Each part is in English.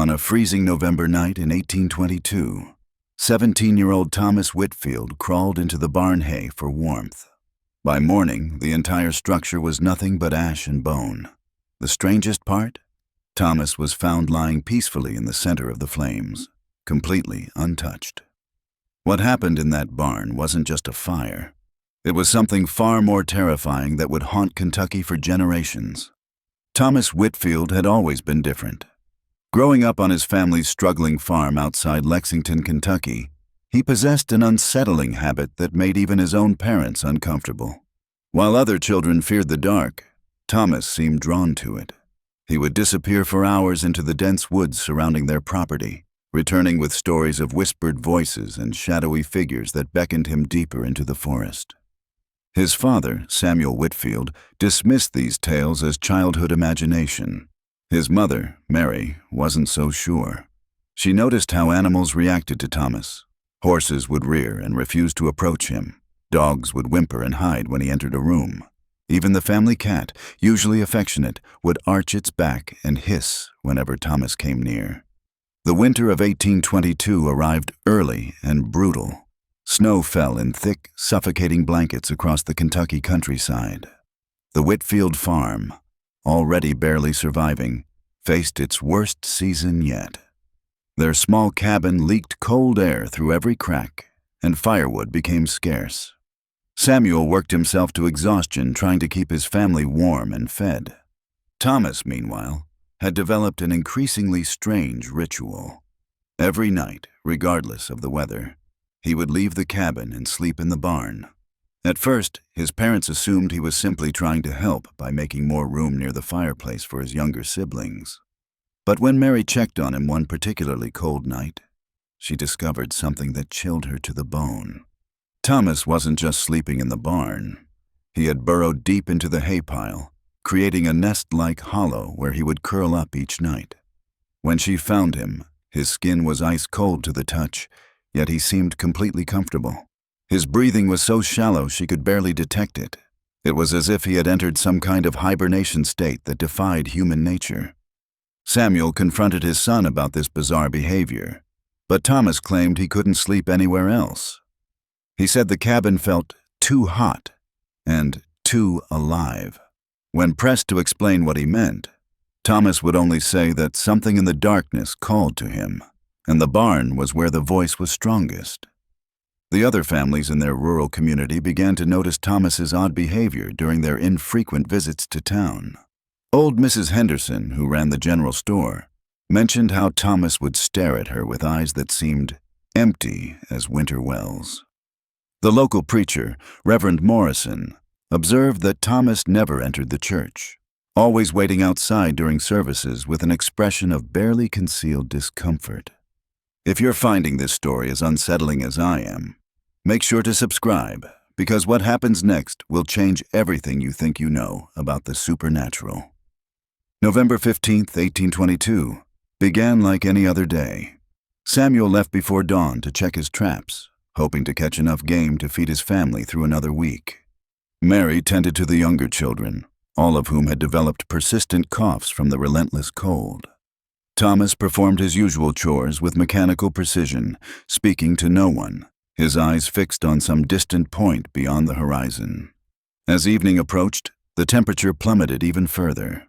On a freezing November night in 1822, 17-year-old Thomas Whitfield crawled into the barn hay for warmth. By morning, the entire structure was nothing but ash and bone. The strangest part? Thomas was found lying peacefully in the center of the flames, completely untouched. What happened in that barn wasn't just a fire. It was something far more terrifying that would haunt Kentucky for generations. Thomas Whitfield had always been different. Growing up on his family's struggling farm outside Lexington, Kentucky, he possessed an unsettling habit that made even his own parents uncomfortable. While other children feared the dark, Thomas seemed drawn to it. He would disappear for hours into the dense woods surrounding their property, returning with stories of whispered voices and shadowy figures that beckoned him deeper into the forest. His father, Samuel Whitfield, dismissed these tales as childhood imagination. His mother, Mary, wasn't so sure. She noticed how animals reacted to Thomas. Horses would rear and refuse to approach him. Dogs would whimper and hide when he entered a room. Even the family cat, usually affectionate, would arch its back and hiss whenever Thomas came near. The winter of 1822 arrived early and brutal. Snow fell in thick, suffocating blankets across the Kentucky countryside. The Whitfield farm, already barely surviving, faced its worst season yet. Their small cabin leaked cold air through every crack, and firewood became scarce. Samuel worked himself to exhaustion trying to keep his family warm and fed. Thomas, meanwhile, had developed an increasingly strange ritual. Every night, regardless of the weather, he would leave the cabin and sleep in the barn. At first, his parents assumed he was simply trying to help by making more room near the fireplace for his younger siblings. But when Mary checked on him one particularly cold night, she discovered something that chilled her to the bone. Thomas wasn't just sleeping in the barn. He had burrowed deep into the hay pile, creating a nest-like hollow where he would curl up each night. When she found him, his skin was ice cold to the touch, yet he seemed completely comfortable. His breathing was so shallow she could barely detect it. It was as if he had entered some kind of hibernation state that defied human nature. Samuel confronted his son about this bizarre behavior, but Thomas claimed he couldn't sleep anywhere else. He said the cabin felt too hot and too alive. When pressed to explain what he meant, Thomas would only say that something in the darkness called to him, and the barn was where the voice was strongest. The other families in their rural community began to notice Thomas's odd behavior during their infrequent visits to town. Old Mrs. Henderson, who ran the general store, mentioned how Thomas would stare at her with eyes that seemed empty as winter wells. The local preacher, Reverend Morrison, observed that Thomas never entered the church, always waiting outside during services with an expression of barely concealed discomfort. If you're finding this story as unsettling as I am, make sure to subscribe, because what happens next will change everything you think you know about the supernatural. November 15th, 1822, began like any other day. Samuel left before dawn to check his traps, hoping to catch enough game to feed his family through another week. Mary tended to the younger children, all of whom had developed persistent coughs from the relentless cold. Thomas performed his usual chores with mechanical precision, speaking to no one, his eyes fixed on some distant point beyond the horizon. As evening approached, the temperature plummeted even further.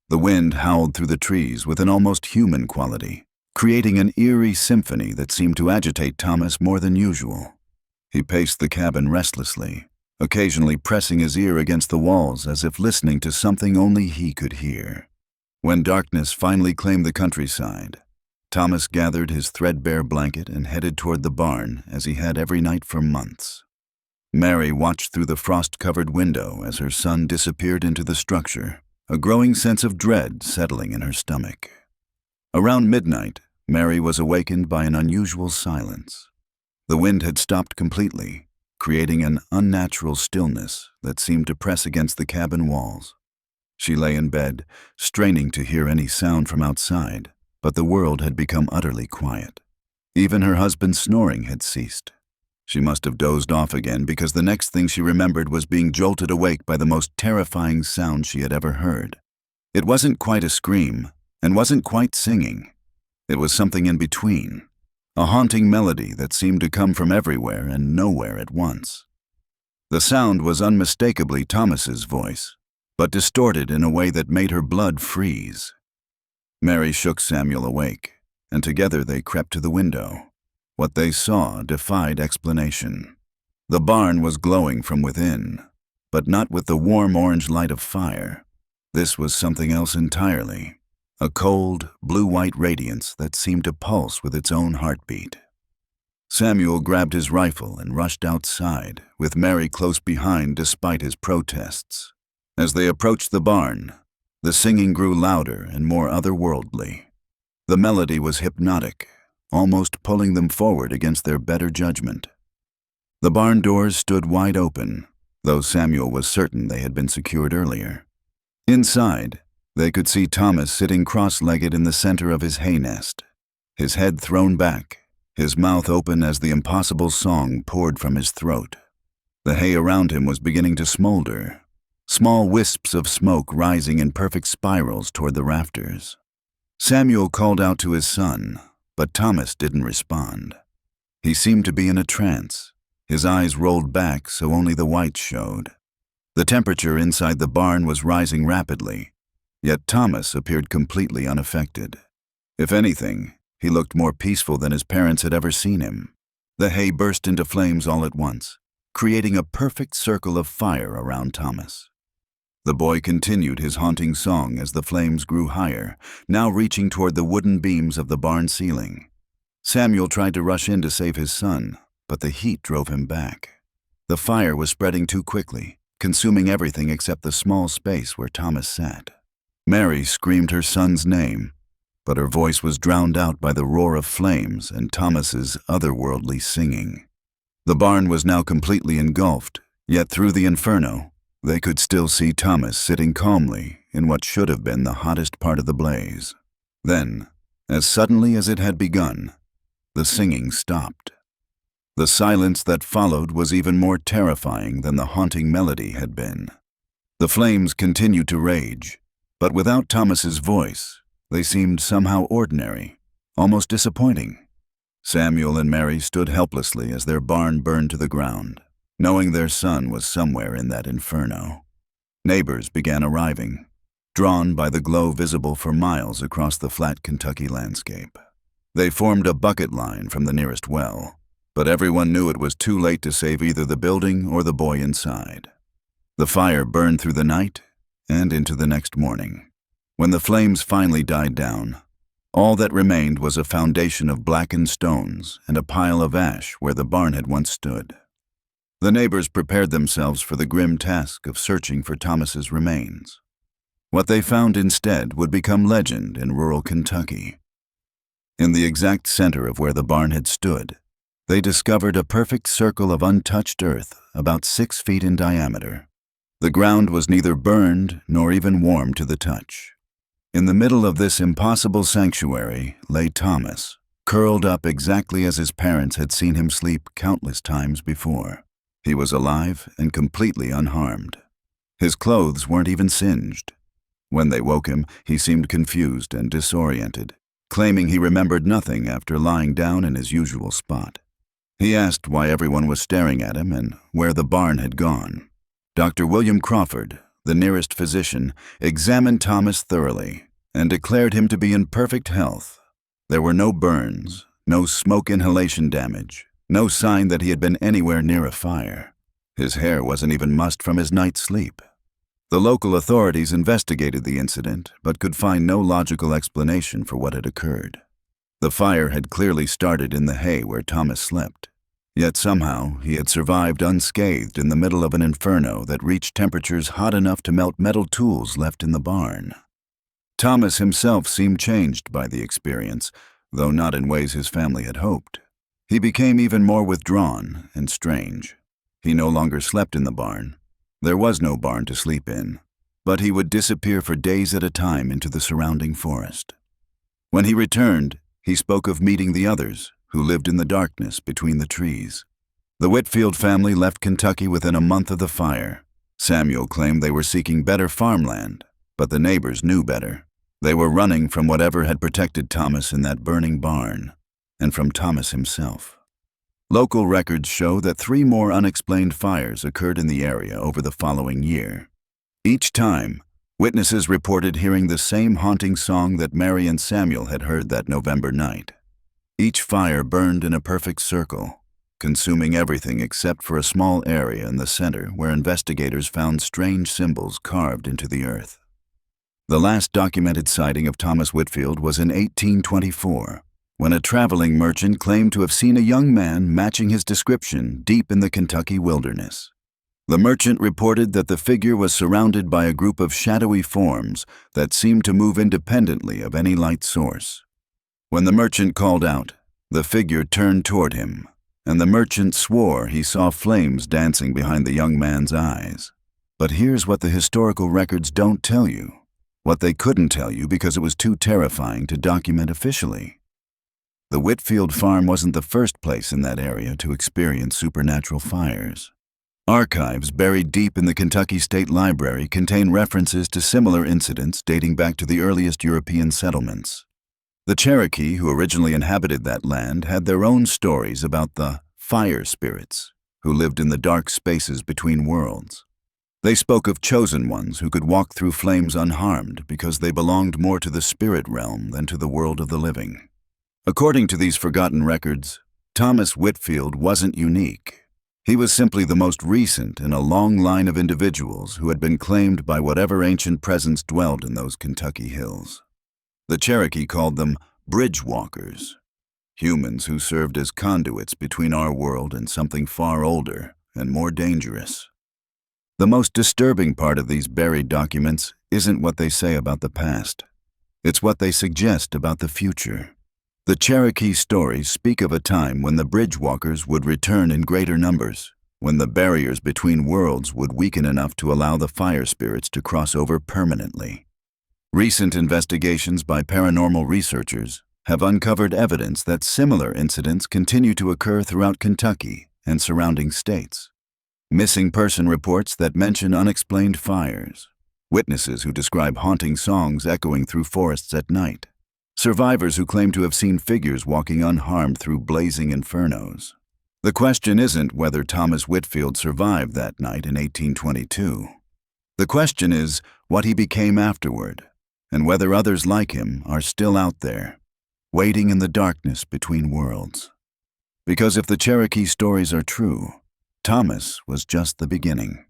The wind howled through the trees with an almost human quality, creating an eerie symphony that seemed to agitate Thomas more than usual. He paced the cabin restlessly, occasionally pressing his ear against the walls as if listening to something only he could hear. When darkness finally claimed the countryside, Thomas gathered his threadbare blanket and headed toward the barn as he had every night for months. Mary watched through the frost-covered window as her son disappeared into the structure, a growing sense of dread settling in her stomach. Around midnight, Mary was awakened by an unusual silence. The wind had stopped completely, creating an unnatural stillness that seemed to press against the cabin walls. She lay in bed, straining to hear any sound from outside, but the world had become utterly quiet. Even her husband's snoring had ceased. She must have dozed off again because the next thing she remembered was being jolted awake by the most terrifying sound she had ever heard. It wasn't quite a scream, and wasn't quite singing. It was something in between, a haunting melody that seemed to come from everywhere and nowhere at once. The sound was unmistakably Thomas's voice, but distorted in a way that made her blood freeze. Mary shook Samuel awake, and together they crept to the window. What they saw defied explanation. The barn was glowing from within, but not with the warm orange light of fire. This was something else entirely, a cold, blue-white radiance that seemed to pulse with its own heartbeat. Samuel grabbed his rifle and rushed outside, with Mary close behind despite his protests. As they approached the barn, the singing grew louder and more otherworldly. The melody was hypnotic, almost pulling them forward against their better judgment. The barn doors stood wide open, though Samuel was certain they had been secured earlier. Inside, they could see Thomas sitting cross-legged in the center of his hay nest, his head thrown back, his mouth open as the impossible song poured from his throat. The hay around him was beginning to smolder, small wisps of smoke rising in perfect spirals toward the rafters. Samuel called out to his son, but Thomas didn't respond. He seemed to be in a trance, his eyes rolled back so only the whites showed. The temperature inside the barn was rising rapidly, yet Thomas appeared completely unaffected. If anything, he looked more peaceful than his parents had ever seen him. The hay burst into flames all at once, creating a perfect circle of fire around Thomas. The boy continued his haunting song as the flames grew higher, now reaching toward the wooden beams of the barn ceiling. Samuel tried to rush in to save his son, but the heat drove him back. The fire was spreading too quickly, consuming everything except the small space where Thomas sat. Mary screamed her son's name, but her voice was drowned out by the roar of flames and Thomas's otherworldly singing. The barn was now completely engulfed, yet through the inferno, they could still see Thomas sitting calmly in what should have been the hottest part of the blaze. Then, as suddenly as it had begun, the singing stopped. The silence that followed was even more terrifying than the haunting melody had been. The flames continued to rage, but without Thomas's voice, they seemed somehow ordinary, almost disappointing. Samuel and Mary stood helplessly as their barn burned to the ground, knowing their son was somewhere in that inferno. Neighbors began arriving, drawn by the glow visible for miles across the flat Kentucky landscape. They formed a bucket line from the nearest well, but everyone knew it was too late to save either the building or the boy inside. The fire burned through the night and into the next morning. When the flames finally died down, all that remained was a foundation of blackened stones and a pile of ash where the barn had once stood. The neighbors prepared themselves for the grim task of searching for Thomas's remains. What they found instead would become legend in rural Kentucky. In the exact center of where the barn had stood, they discovered a perfect circle of untouched earth about 6 feet in diameter. The ground was neither burned nor even warm to the touch. In the middle of this impossible sanctuary lay Thomas, curled up exactly as his parents had seen him sleep countless times before. He was alive and completely unharmed. His clothes weren't even singed. When they woke him, he seemed confused and disoriented, claiming he remembered nothing after lying down in his usual spot. He asked why everyone was staring at him and where the barn had gone. Dr. William Crawford, the nearest physician, examined Thomas thoroughly and declared him to be in perfect health. There were no burns, no smoke inhalation damage, no sign that he had been anywhere near a fire. His hair wasn't even mussed from his night's sleep. The local authorities investigated the incident but could find no logical explanation for what had occurred. The fire had clearly started in the hay where Thomas slept. Yet somehow he had survived unscathed in the middle of an inferno that reached temperatures hot enough to melt metal tools left in the barn. Thomas himself seemed changed by the experience, though not in ways his family had hoped. He became even more withdrawn and strange. He no longer slept in the barn. There was no barn to sleep in, but he would disappear for days at a time into the surrounding forest. When he returned, he spoke of meeting the others, who lived in the darkness between the trees. The Whitfield family left Kentucky within a month of the fire. Samuel claimed they were seeking better farmland, but the neighbors knew better. They were running from whatever had protected Thomas in that burning barn, and from Thomas himself. Local records show that 3 more unexplained fires occurred in the area over the following year. Each time, witnesses reported hearing the same haunting song that Mary and Samuel had heard that November night. Each fire burned in a perfect circle, consuming everything except for a small area in the center where investigators found strange symbols carved into the earth. The last documented sighting of Thomas Whitfield was in 1824, when a traveling merchant claimed to have seen a young man matching his description deep in the Kentucky wilderness. The merchant reported that the figure was surrounded by a group of shadowy forms that seemed to move independently of any light source. When the merchant called out, the figure turned toward him, and the merchant swore he saw flames dancing behind the young man's eyes. But here's what the historical records don't tell you, what they couldn't tell you because it was too terrifying to document officially. The Whitfield farm wasn't the first place in that area to experience supernatural fires. Archives buried deep in the Kentucky State Library contain references to similar incidents dating back to the earliest European settlements. The Cherokee who originally inhabited that land had their own stories about the fire spirits who lived in the dark spaces between worlds. They spoke of chosen ones who could walk through flames unharmed because they belonged more to the spirit realm than to the world of the living. According to these forgotten records, Thomas Whitfield wasn't unique. He was simply the most recent in a long line of individuals who had been claimed by whatever ancient presence dwelled in those Kentucky hills. The Cherokee called them bridge walkers, humans who served as conduits between our world and something far older and more dangerous. The most disturbing part of these buried documents isn't what they say about the past. It's what they suggest about the future. The Cherokee stories speak of a time when the bridge walkers would return in greater numbers, when the barriers between worlds would weaken enough to allow the fire spirits to cross over permanently. Recent investigations by paranormal researchers have uncovered evidence that similar incidents continue to occur throughout Kentucky and surrounding states. Missing person reports that mention unexplained fires, witnesses who describe haunting songs echoing through forests at night, survivors who claim to have seen figures walking unharmed through blazing infernos. The question isn't whether Thomas Whitfield survived that night in 1822. The question is what he became afterward, and whether others like him are still out there, waiting in the darkness between worlds. Because if the Cherokee stories are true, Thomas was just the beginning.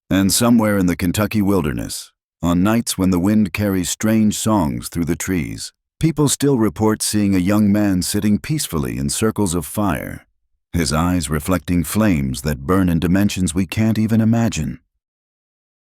And somewhere in the Kentucky wilderness, on nights when the wind carries strange songs through the trees, people still report seeing a young man sitting peacefully in circles of fire, his eyes reflecting flames that burn in dimensions we can't even imagine.